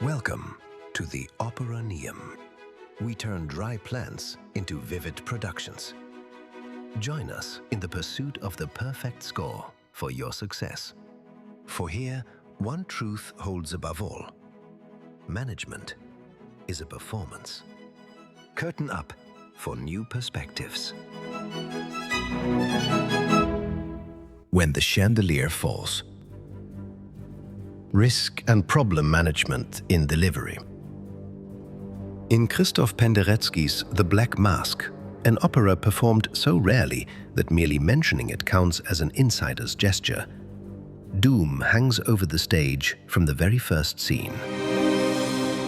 Welcome to the Operaneum. We turn dry plants into vivid productions. Join us in the pursuit of the perfect score for your success. For here, one truth holds above all. Management is a performance. Curtain up for new perspectives. When the chandelier falls. Risk and problem management in delivery. In Christoph Penderecki's The Black Mask, an opera performed so rarely that merely mentioning it counts as an insider's gesture, doom hangs over the stage from the very first scene.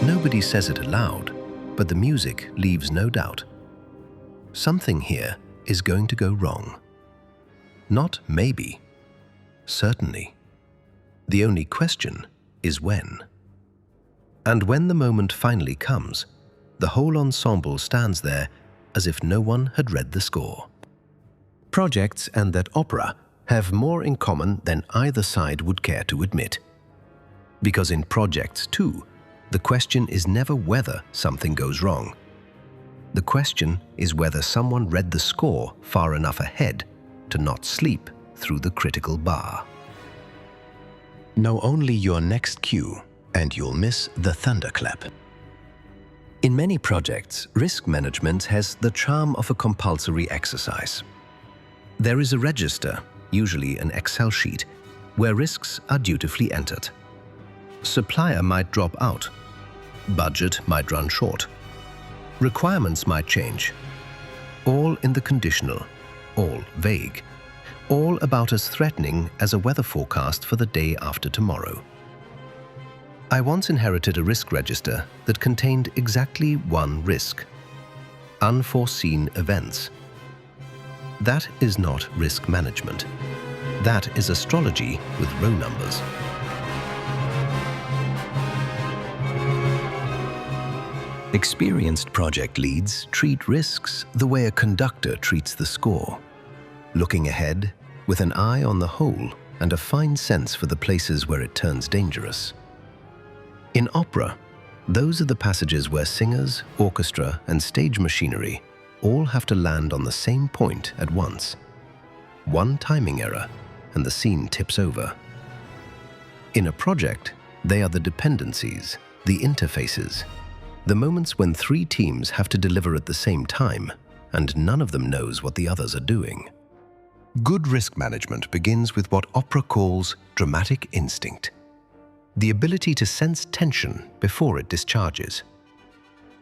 Nobody says it aloud, but the music leaves no doubt. Something here is going to go wrong. Not maybe, certainly. The only question is when. And when the moment finally comes, the whole ensemble stands there as if no one had read the score. Projects and that opera have more in common than either side would care to admit. Because in projects too, the question is never whether something goes wrong. The question is whether someone read the score far enough ahead to not sleep through the critical bar. Know only your next cue, and you'll miss the thunderclap. In many projects, risk management has the charm of a compulsory exercise. There is a register, usually an Excel sheet, where risks are dutifully entered. Supplier might drop out. Budget might run short. Requirements might change. All in the conditional, all vague. All about as threatening as a weather forecast for the day after tomorrow. I once inherited a risk register that contained exactly one risk: unforeseen events. That is not risk management. That is astrology with row numbers. Experienced project leads treat risks the way a conductor treats the score. Looking ahead, with an eye on the whole and a fine sense for the places where it turns dangerous. In opera, those are the passages where singers, orchestra, and stage machinery all have to land on the same point at once. One timing error, and the scene tips over. In a project, they are the dependencies, the interfaces, the moments when three teams have to deliver at the same time, and none of them knows what the others are doing. Good risk management begins with what opera calls dramatic instinct, the ability to sense tension before it discharges.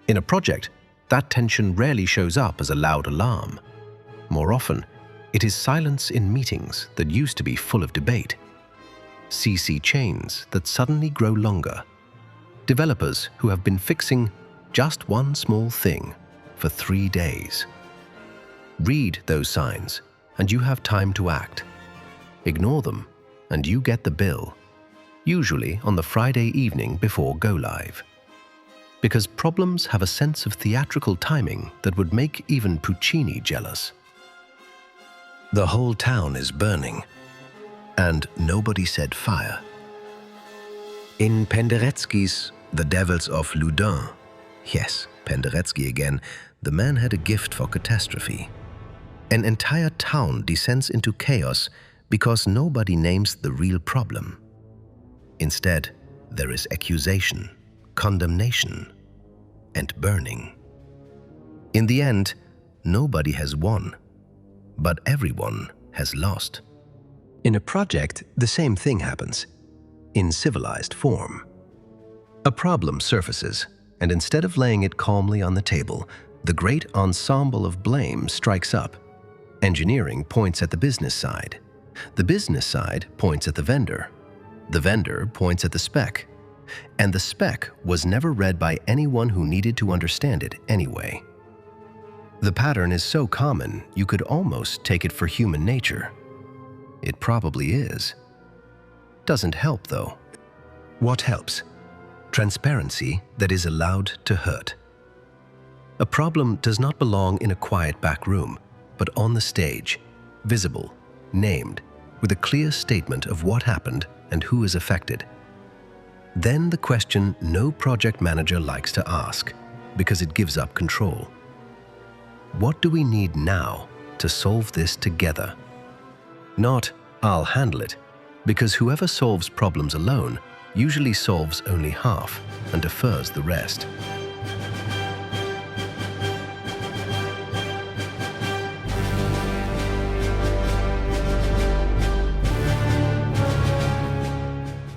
In a project, that tension rarely shows up as a loud alarm. More often, it is silence in meetings that used to be full of debate, CC chains that suddenly grow longer, developers who have been fixing just one small thing for 3 days. Read those signs, and you have time to act. Ignore them, and you get the bill, usually on the Friday evening before go-live. Because problems have a sense of theatrical timing that would make even Puccini jealous. The whole town is burning, and nobody said fire. In Penderecki's The Devils of Loudun, yes, Penderecki again, the man had a gift for catastrophe. An entire town descends into chaos because nobody names the real problem. Instead, there is accusation, condemnation, and burning. In the end, nobody has won, but everyone has lost. In a project, the same thing happens, in civilized form. A problem surfaces, and instead of laying it calmly on the table, the great ensemble of blame strikes up. Engineering points at the business side. The business side points at the vendor. The vendor points at the spec. And the spec was never read by anyone who needed to understand it anyway. The pattern is so common, you could almost take it for human nature. It probably is. Doesn't help, though. What helps? Transparency that is allowed to hurt. A problem does not belong in a quiet back room, but on the stage, visible, named, with a clear statement of what happened and who is affected. Then the question no project manager likes to ask, because it gives up control. What do we need now to solve this together? Not, I'll handle it, because whoever solves problems alone usually solves only half and defers the rest.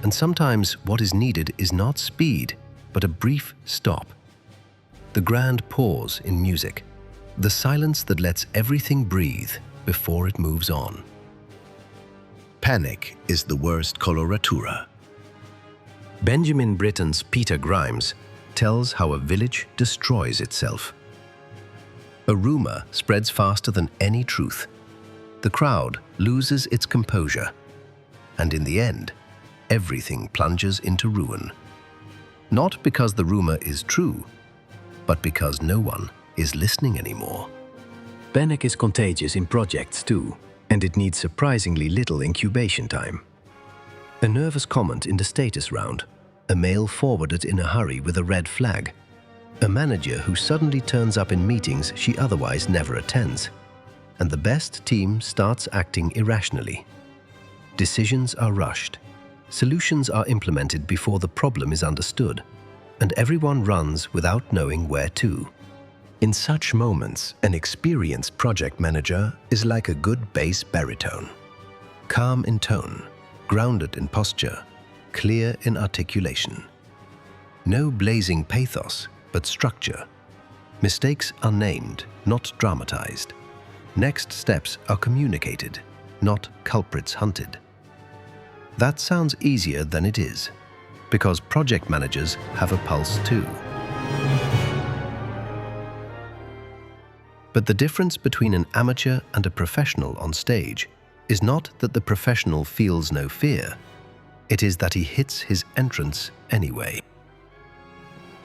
And sometimes what is needed is not speed, but a brief stop. The grand pause in music, the silence that lets everything breathe before it moves on. Panic is the worst coloratura. Benjamin Britten's Peter Grimes tells how a village destroys itself. A rumor spreads faster than any truth. The crowd loses its composure, and in the end, everything plunges into ruin. Not because the rumor is true, but because no one is listening anymore. Panic is contagious in projects too, and it needs surprisingly little incubation time. A nervous comment in the status round, a mail forwarded in a hurry with a red flag, a manager who suddenly turns up in meetings she otherwise never attends, and the best team starts acting irrationally. Decisions are rushed. Solutions are implemented before the problem is understood, and everyone runs without knowing where to. In such moments, an experienced project manager is like a good bass baritone. Calm in tone, grounded in posture, clear in articulation. No blazing pathos, but structure. Mistakes are named, not dramatized. Next steps are communicated, not culprits hunted. That sounds easier than it is, because project managers have a pulse too. But the difference between an amateur and a professional on stage is not that the professional feels no fear. It is that he hits his entrance anyway.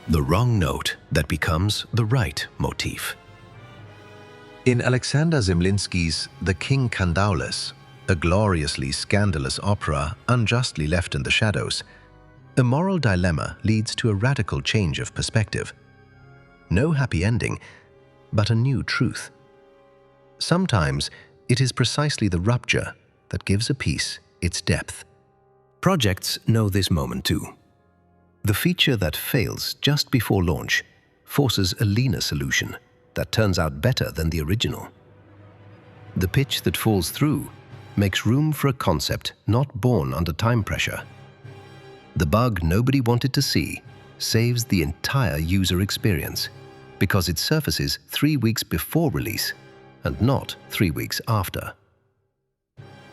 The wrong note that becomes the right motif. In Alexander Zemlinsky's The King Candaules, a gloriously scandalous opera unjustly left in the shadows, a moral dilemma leads to a radical change of perspective. No happy ending, but a new truth. Sometimes it is precisely the rupture that gives a piece its depth. Projects know this moment too. The feature that fails just before launch forces a leaner solution that turns out better than the original. The pitch that falls through makes room for a concept not born under time pressure. The bug nobody wanted to see saves the entire user experience because it surfaces 3 weeks before release and not 3 weeks after.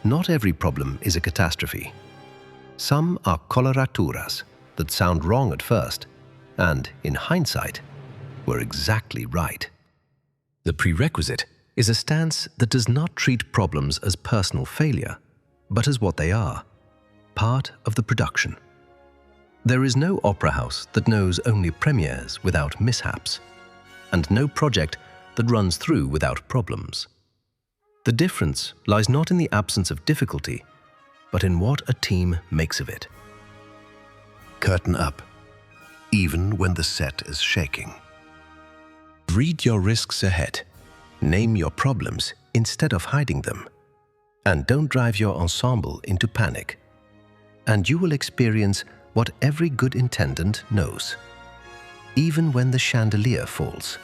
Not every problem is a catastrophe. Some are coloraturas that sound wrong at first and, in hindsight, were exactly right. The prerequisite is a stance that does not treat problems as personal failure, but as what they are, part of the production. There is no opera house that knows only premieres without mishaps, and no project that runs through without problems. The difference lies not in the absence of difficulty, but in what a team makes of it. Curtain up, even when the set is shaking. Read your risks ahead. Name your problems instead of hiding them. And don't drive your ensemble into panic. And you will experience what every good intendant knows. Even when the chandelier falls,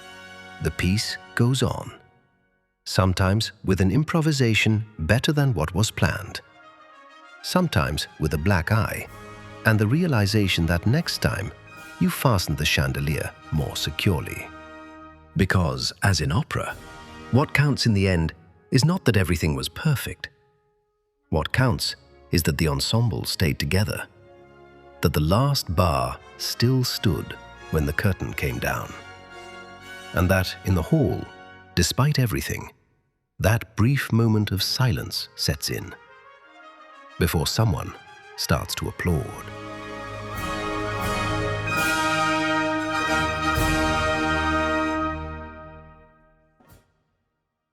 the piece goes on. Sometimes with an improvisation better than what was planned. Sometimes with a black eye, and the realization that next time you fasten the chandelier more securely. Because, as in opera, what counts in the end is not that everything was perfect. What counts is that the ensemble stayed together, that the last bar still stood when the curtain came down, and that in the hall, despite everything, that brief moment of silence sets in before someone starts to applaud.